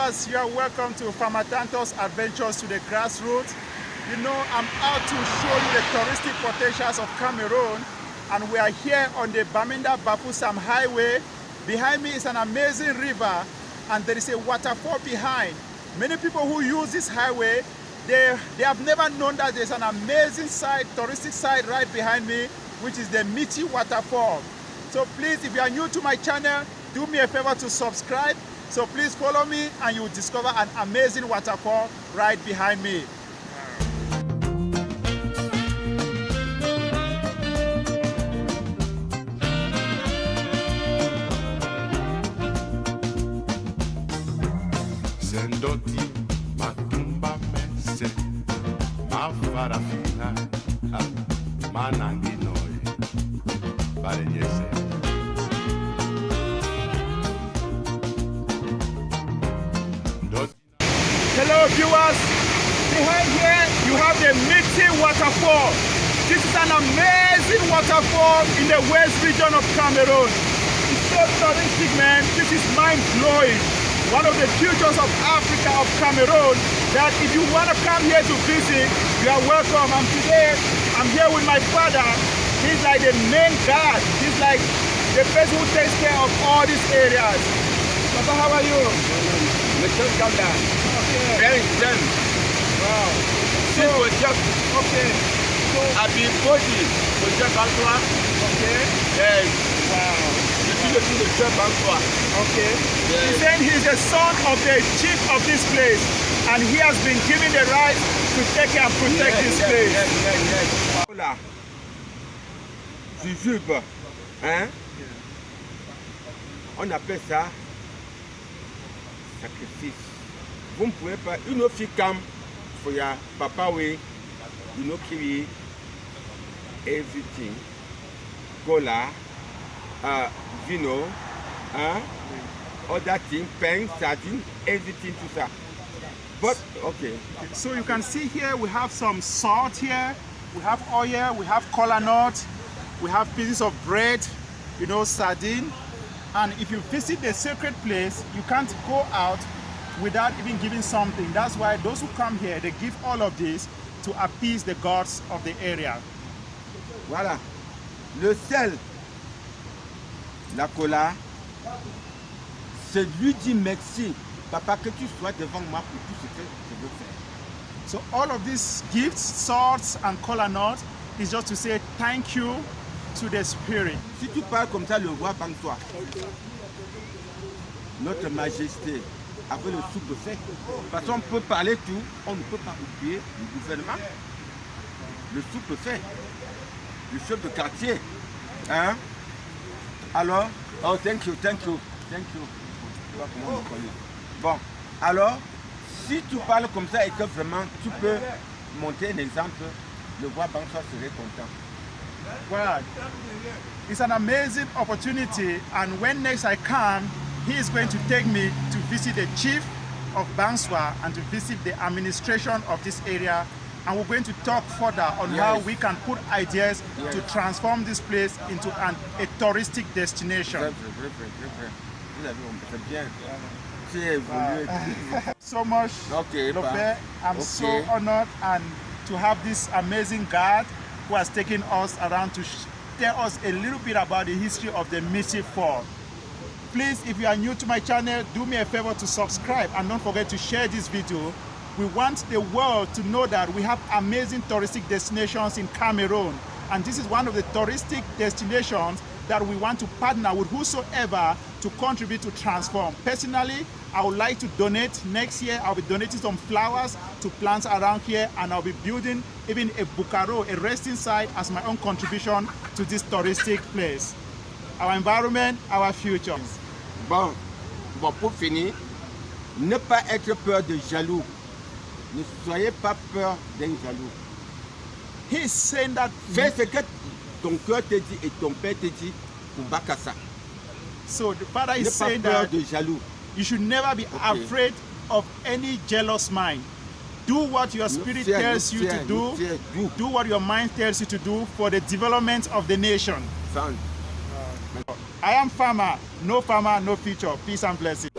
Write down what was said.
viewers, you are welcome to Farmer Tantoh's Adventures to the Grassroots. You know, I'm out to show you the touristic potentials of Cameroon, and we are here on the Bamenda-Bafoussam Highway. Behind me is an amazing river, and there is a waterfall behind. Many people who use this highway, they have never known that there's an amazing site, touristic site right behind me, which is the Metche Waterfall. So please, if you are new to my channel, do me a favor to subscribe. So please follow me and you will discover an amazing waterfall right behind me. Sendoti matumba mese mafarafina manangi noi parejese. Hello viewers, behind here you have the Metche Waterfall. This is an amazing waterfall in the west region of Cameroon. It's so touristic, man. This is mind-blowing. One of the futures of Africa, of Cameroon, that if you want to come here to visit, you are welcome. And today, I'm here with my father. He's like the main guard. He's like the person who takes care of all these areas. Papa, how are you? Okay. Very zen. Wow. So, Okay. So, I've been body for Jeff Antoine. okay. Yes. Wow. You see the thing with Jeff Antoine. Okay. Yes. He said he's the son of the chief of this place, and he has been given the right to take care and protect this place. Yes. Voilà. Jujube. Hein? On appelle ça sacrifice. Vous ne pouvez pas, une autre fille comme for your papa way, you know, kill everything. Cola, vino, other thing, pen, sardine, everything to that. But, okay. So you can see here we have some salt here, we have oil, we have kola nut, we have pieces of bread, you know, sardine. And if you visit the sacred place, you can't go out without even giving something. That's why those who come here, they give all of this to appease the gods of the area. Voilà. Le sel, la cola, c'est lui dit merci, papa, que tu sois devant moi pour tout ce que je veux faire. So all of these gifts, salts and kola nut, is just to say thank you to the spirit. Si tu parles comme ça, le roi banque toi. Notre majesté, avec le sous-préfet. Parce qu'on peut parler tout, on ne peut pas oublier le gouvernement, le sous-préfet, le chef de quartier. Hein? Alors, oh, thank you. Bon, alors, si tu parles comme ça et que vraiment tu peux monter un exemple, le roi Bansois serait content. Well, it's an amazing opportunity, and when next I come, he is going to take me to visit the chief of Banswa and to visit the administration of this area, and we're going to talk further on how we can put ideas to transform this place into a touristic destination. So much, Okay, Lope. I'm so honored and to have this amazing guide who has taken us around to tell us a little bit about the history of the Metche Fall. Please, if you are new to my channel, do me a favor to subscribe and don't forget to share this video. We want the world to know that we have amazing touristic destinations in Cameroon, and this is one of the touristic destinations that we want to partner with whosoever to contribute to transform. Personally, I would like to donate. Next year, I'll be donating some flowers to plants around here, and I'll be building even a bukaro, a resting site, as my own contribution to this touristic place. Our environment, our future. Bon, pour finir, ne pas être peur de jaloux. Ne soyez pas peur d'un jaloux. He's saying that Fais ce que ton cœur te dit et ton père te dit pour Bakassa. so the father Ne is pas saying peur that de jaloux. you should never be afraid of any jealous mind. Do what your spirit tells you to do. Do what your mind tells you to do for the development of the nation. I am farmer, no future. Peace and blessings.